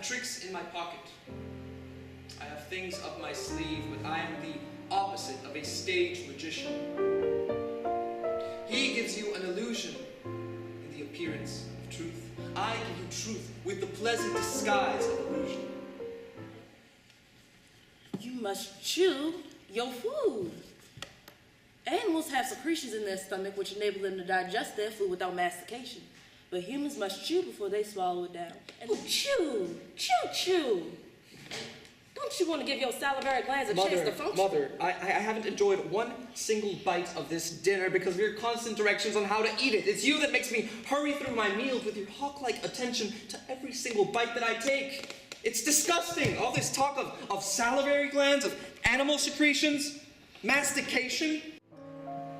tricks in my pocket. I have things up my sleeve, but I am the opposite of a stage magician. He gives you an illusion in the appearance of truth. I give you truth with the pleasant disguise of illusion. You must chew your food. Animals have secretions in their stomach which enable them to digest their food without mastication. But humans must chew before they swallow it down. And chew, chew, chew. Don't you want to give your salivary glands a chance to function? Mother, I haven't enjoyed one single bite of this dinner because of your constant directions on how to eat it. It's you that makes me hurry through my meals with your hawk-like attention to every single bite that I take. It's disgusting. All this talk of salivary glands, of animal secretions, mastication.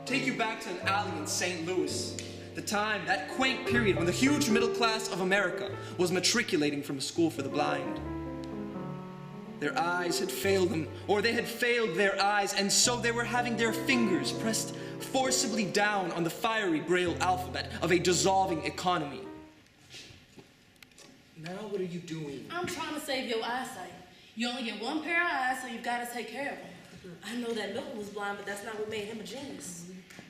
Take you back to an alley in St. Louis. The time, that quaint period when the huge middle class of America was matriculating from a school for the blind. Their eyes had failed them, or they had failed their eyes, and so they were having their fingers pressed forcibly down on the fiery Braille alphabet of a dissolving economy. Now what are you doing? I'm trying to save your eyesight. You only get one pair of eyes, so you've got to take care of them. I know that Milton was blind, but that's not what made him a genius.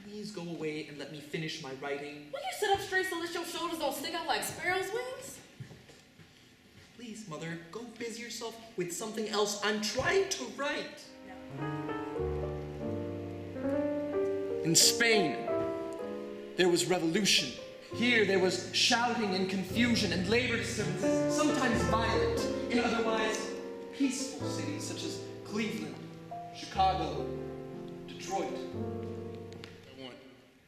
Please go away and let me finish my writing. Will you sit up straight so that your shoulders don't stick out like sparrow's wings? Please, Mother, go busy yourself with something else. I'm trying to write. In Spain, there was revolution. Here, there was shouting and confusion and labor disturbances, sometimes violent, in otherwise peaceful cities such as Cleveland, Chicago, Detroit. What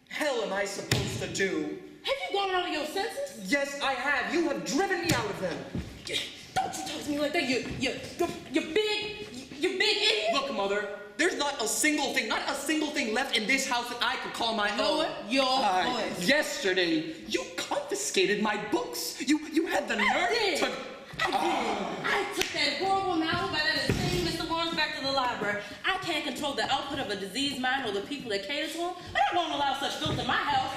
hell am I supposed to do? Have you gone out of your senses? Yes, I have. You have driven me out of them. Don't you talk to me like that, you big idiot. Look, Mother, there's not a single thing left in this house that I could call my own. Lower your voice. Yesterday, you confiscated my books. You had the nerve to... I took that horrible novel by that insane Mr. Lawrence back to the library. I can't control the output of a diseased mind or the people that cater to him. I won't allow such filth in my house.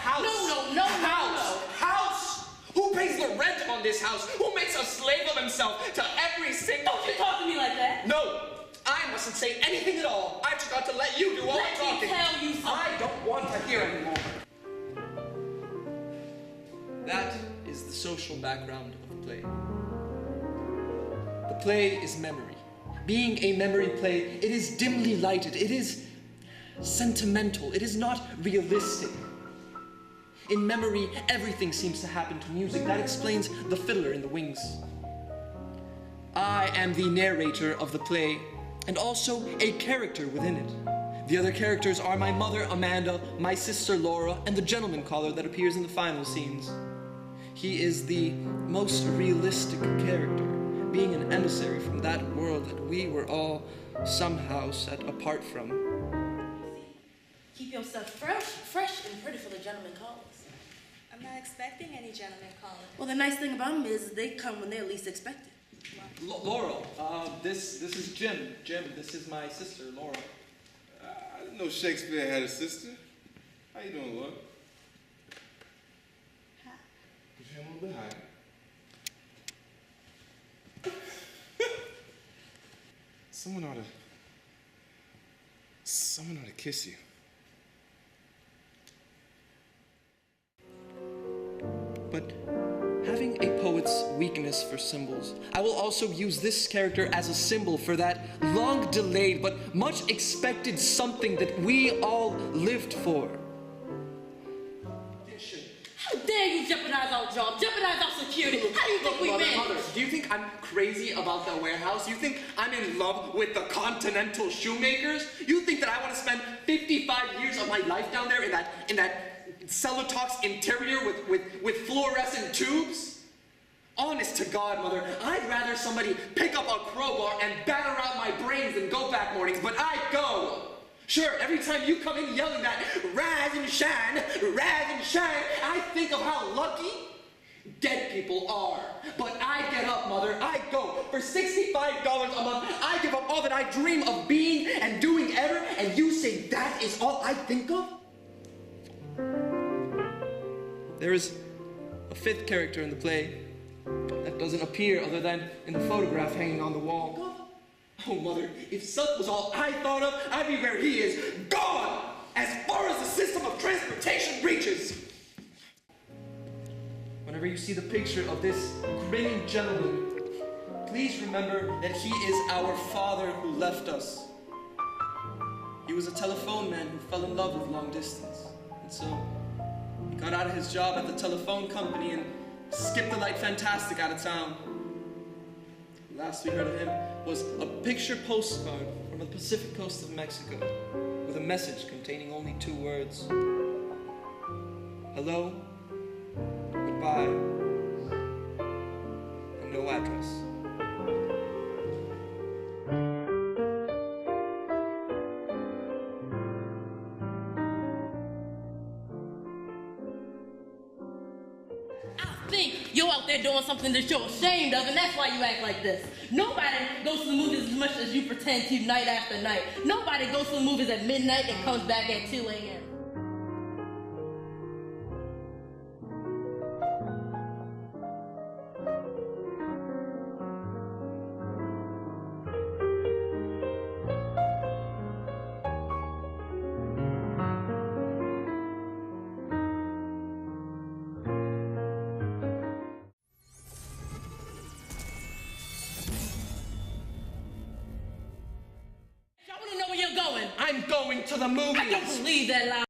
No. House? Who pays the rent on this house? Who makes a slave of himself to every single... Don't you talk to me like that. No, I mustn't say anything at all. I've just got to let you do all the talking. Let me tell you something. I don't want to hear anymore. That is the social background of the play. The play is memory. Being a memory play, it is dimly lighted. It is sentimental. It is not realistic. In memory, everything seems to happen to music. That explains the fiddler in the wings. I am the narrator of the play, and also a character within it. The other characters are my mother, Amanda, my sister, Laura, and the gentleman caller that appears in the final scenes. He is the most realistic character, being an emissary from that world that we were all somehow set apart from. Keep yourself fresh and pretty for the gentleman callers. I'm not expecting any gentlemen callers. Well, the nice thing about them is they come when they're least expected. Laurel, this is Jim. Jim, this is my sister, Laura. I didn't know Shakespeare had a sister. How you doing, Laura? Hi. Push your hand a little bit higher. Someone ought to kiss you. But having a poet's weakness for symbols, I will also use this character as a symbol for that long-delayed but much expected something that we all lived for. How dare you jeopardize our job, jeopardize our security? How do you think we manage? Mother, do you think I'm crazy about the warehouse? You think I'm in love with the Continental Shoemakers? You think that I want to spend 55 years of my life down there in that Celotox interior with fluorescent tubes? Honest to God, Mother, I'd rather somebody pick up a crowbar and batter out my brains than go back mornings, but I go. Sure, every time you come in yelling that rise and shine, I think of how lucky dead people are. But I get up, Mother, I go. For $65 a month, I give up all that I dream of being and doing ever, and you say that is all I think of? There is a fifth character in the play that that doesn't appear other than in the photograph hanging on the wall. Oh, Mother, if Seth was all I thought of, I'd be where he is, gone, as far as the system of transportation reaches. Whenever you see the picture of this grinning gentleman, please remember that he is our father who left us. He was a telephone man who fell in love with long distance. And so he got out of his job at the telephone company and skipped the light fantastic out of town. Last we heard of him was a picture postcard from the Pacific coast of Mexico with a message containing only 2 words. Hello, goodbye, and no address. You're out there doing something that you're ashamed of, and that's why you act like this. Nobody goes to the movies as much as you pretend to night after night. Nobody goes to the movies at midnight and comes back at 2 a.m. I want to know where you're going. I'm going to the movies. I don't believe that lie.